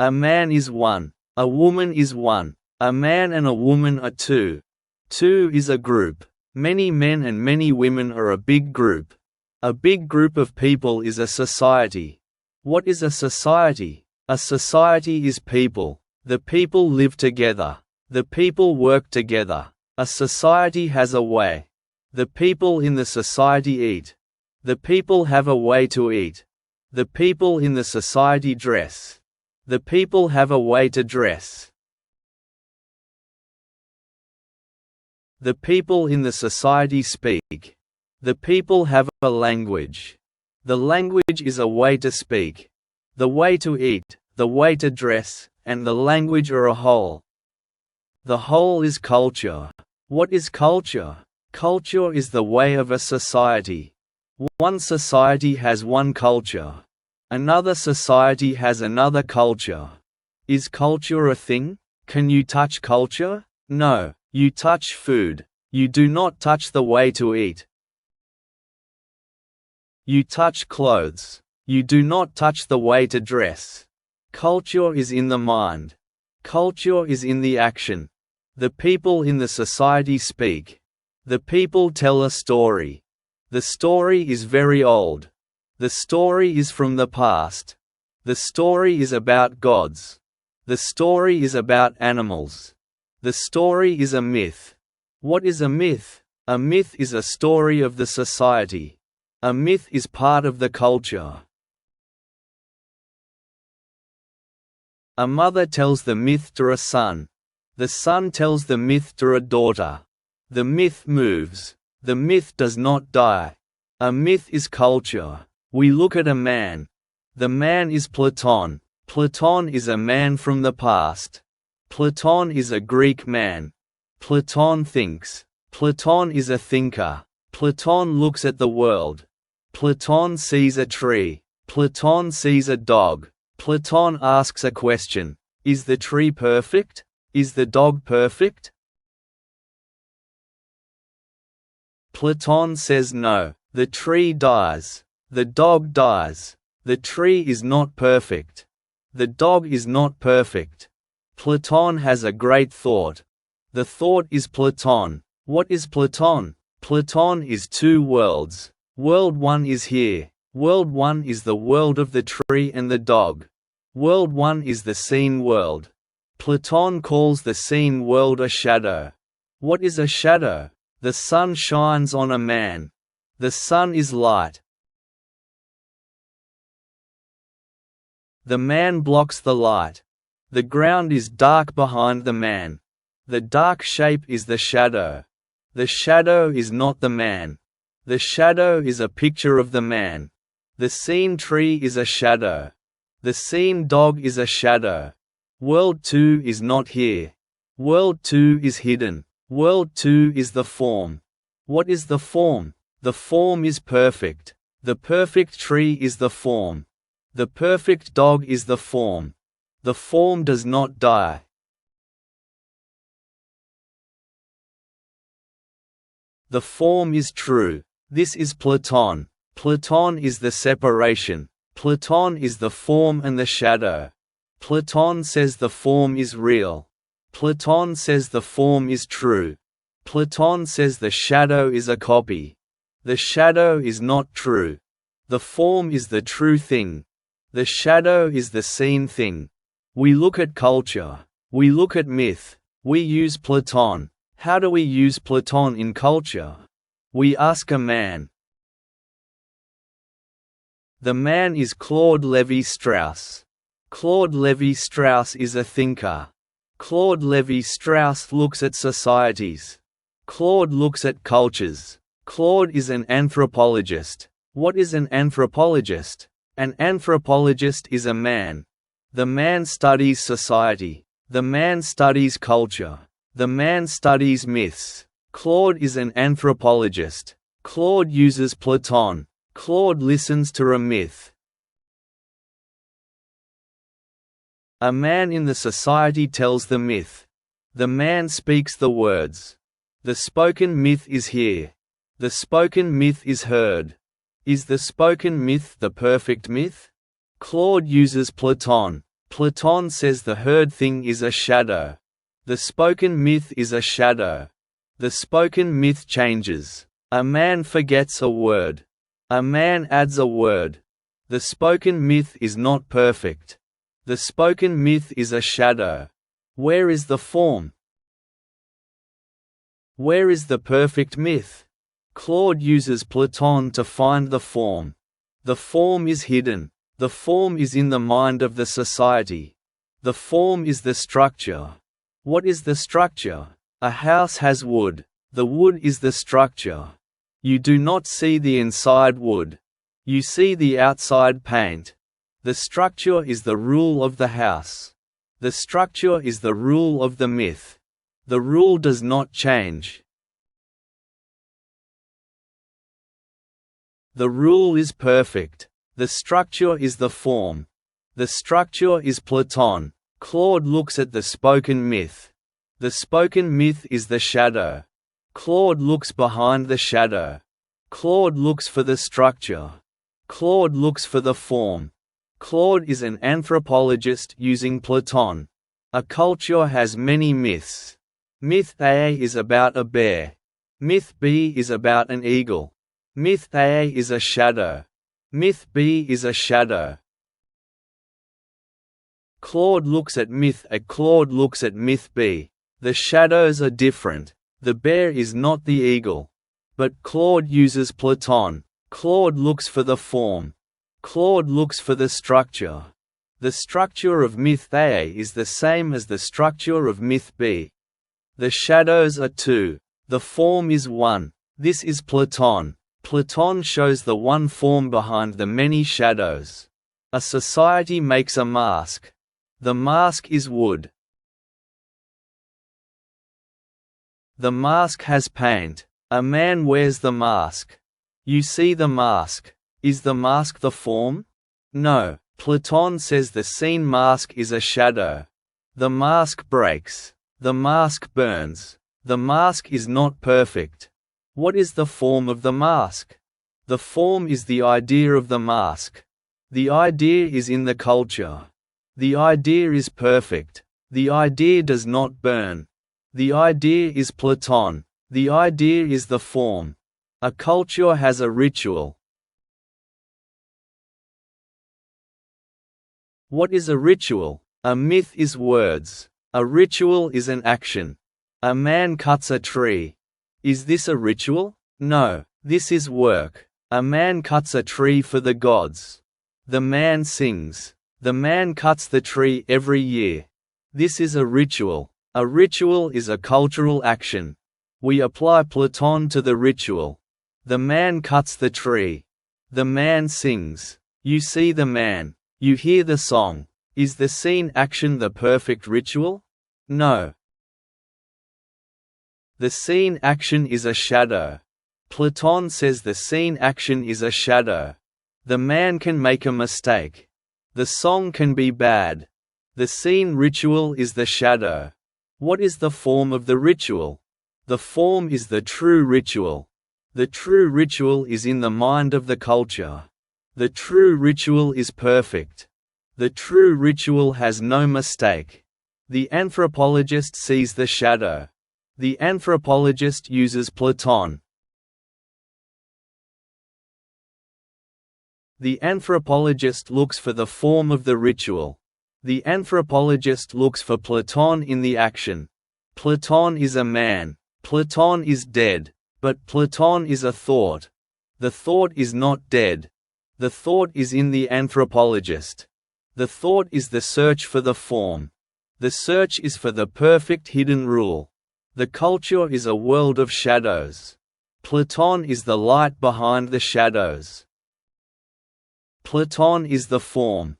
A man is one. A woman is one. A man and a woman are two. Two is a group. Many men and many women are a big group. A big group of people is a society. What is a society? A society is people. The people live together. The people work together. A society has a way. The people in the society eat. The people have a way to eat. The people in the society dress. The people have a way to dress. The people in the society speak. The people have a language. The language is a way to speak. The way to eat, the way to dress, and the language are a whole. The whole is culture. What is culture? Culture is the way of a society. One society has one culture. Another society has another culture. Is culture a thing? Can you touch culture? No. You touch food. You do not touch the way to eat. You touch clothes. You do not touch the way to dress. Culture is in the mind. Culture is in the action. The people in the society speak. The people tell a story. The story is very old. The story is from the past. The story is about gods. The story is about animals. The story is a myth. What is a myth? A myth is a story of the society. A myth is part of the culture. A mother tells the myth to a son. The son tells the myth to a daughter. The myth moves. The myth does not die. A myth is culture. We look at a man. The man is Platon. Platon is a man from the past. Platon is a Greek man. Platon thinks. Platon is a thinker. Platon looks at the world. Platon sees a tree. Platon sees a dog. Platon asks a question. Is the tree perfect? Is the dog perfect? Platon says no. The tree dies. The dog dies. The tree is not perfect. The dog is not perfect. Platon has a great thought. The thought is Platon. What is Platon? Platon is two worlds. World one is here. World one is the world of the tree and the dog. World one is the seen world. Platon calls the seen world a shadow. What is a shadow? The sun shines on a man. The sun is light. The man blocks the light. The ground is dark behind the man. The dark shape is the shadow. The shadow is not the man. The shadow is a picture of the man. The seen tree is a shadow. The seen dog is a shadow. World 2 is not here. World 2 is hidden. World 2 is the form. What is the form? The form is perfect. The perfect tree is the form. The perfect dog is the form. The form does not die. The form is true. This is Platon. Platon is the separation. Platon is the form and the shadow. Platon says the form is real. Platon says the form is true. Platon says the shadow is a copy. The shadow is not true. The form is the true thing. The shadow is the seen thing. We look at culture. We look at myth. We use Platon. How do we use Platon in culture? We ask a man. The man is Claude Lévi-Strauss. Claude Lévi-Strauss is a thinker. Claude Lévi-Strauss looks at societies. Claude looks at cultures. Claude is an anthropologist. What is an anthropologist? An anthropologist is a man. The man studies society. The man studies culture. The man studies myths. Claude is an anthropologist. Claude uses Platon. Claude listens to a myth. A man in the society tells the myth. The man speaks the words. The spoken myth is here. The spoken myth is heard. Is the spoken myth the perfect myth? Claude uses Platon. Platon says the heard thing is a shadow. The spoken myth is a shadow. The spoken myth changes. A man forgets a word. A man adds a word. The spoken myth is not perfect. The spoken myth is a shadow. Where is the form? Where is the perfect myth? Claude uses Platon to find the form. The form is hidden. The form is in the mind of the society. The form is the structure. What is the structure? A house has wood. The wood is the structure. You do not see the inside wood. You see the outside paint. The structure is the rule of the house. The structure is the rule of the myth. The rule does not change. The rule is perfect. The structure is the form. The structure is Platon. Claude looks at the spoken myth. The spoken myth is the shadow. Claude looks behind the shadow. Claude looks for the structure. Claude looks for the form. Claude is an anthropologist using Platon. A culture has many myths. Myth A is about a bear. Myth B is about an eagle. Myth A is a shadow. Myth B is a shadow. Claude looks at myth A. Claude looks at myth B. The shadows are different. The bear is not the eagle. But Claude uses Platon. Claude looks for the form. Claude looks for the structure. The structure of myth A is the same as the structure of myth B. The shadows are two. The form is one. This is Platon. Platon shows the one form behind the many shadows. A society makes a mask. The mask is wood. The mask has paint. A man wears the mask. You see the mask. Is the mask the form? No. Platon says the seen mask is a shadow. The mask breaks. The mask burns. The mask is not perfect. What is the form of the mask? The form is the idea of the mask. The idea is in the culture. The idea is perfect. The idea does not burn. The idea is Platon. The idea is the form. A culture has a ritual. What is a ritual? A myth is words. A ritual is an action. A man cuts a tree. Is this a ritual? No, this is work. A man cuts a tree for the gods. The man sings. The man cuts the tree every year. This is a ritual. A ritual is a cultural action. We apply Platon to the ritual. The man cuts the tree. The man sings. You see the man. You hear the song. Is the scene action the perfect ritual? No. The scene action is a shadow. Platon says the scene action is a shadow. The man can make a mistake. The song can be bad. The scene ritual is the shadow. What is the form of the ritual? The form is the true ritual. The true ritual is in the mind of the culture. The true ritual is perfect. The true ritual has no mistake. The anthropologist sees the shadow. The anthropologist uses Platon. The anthropologist looks for the form of the ritual. The anthropologist looks for Platon in the action. Platon is a man. Platon is dead. But Platon is a thought. The thought is not dead. The thought is in the anthropologist. The thought is the search for the form. The search is for the perfect hidden rule. The culture is a world of shadows. Platon is the light behind the shadows. Platon is the form.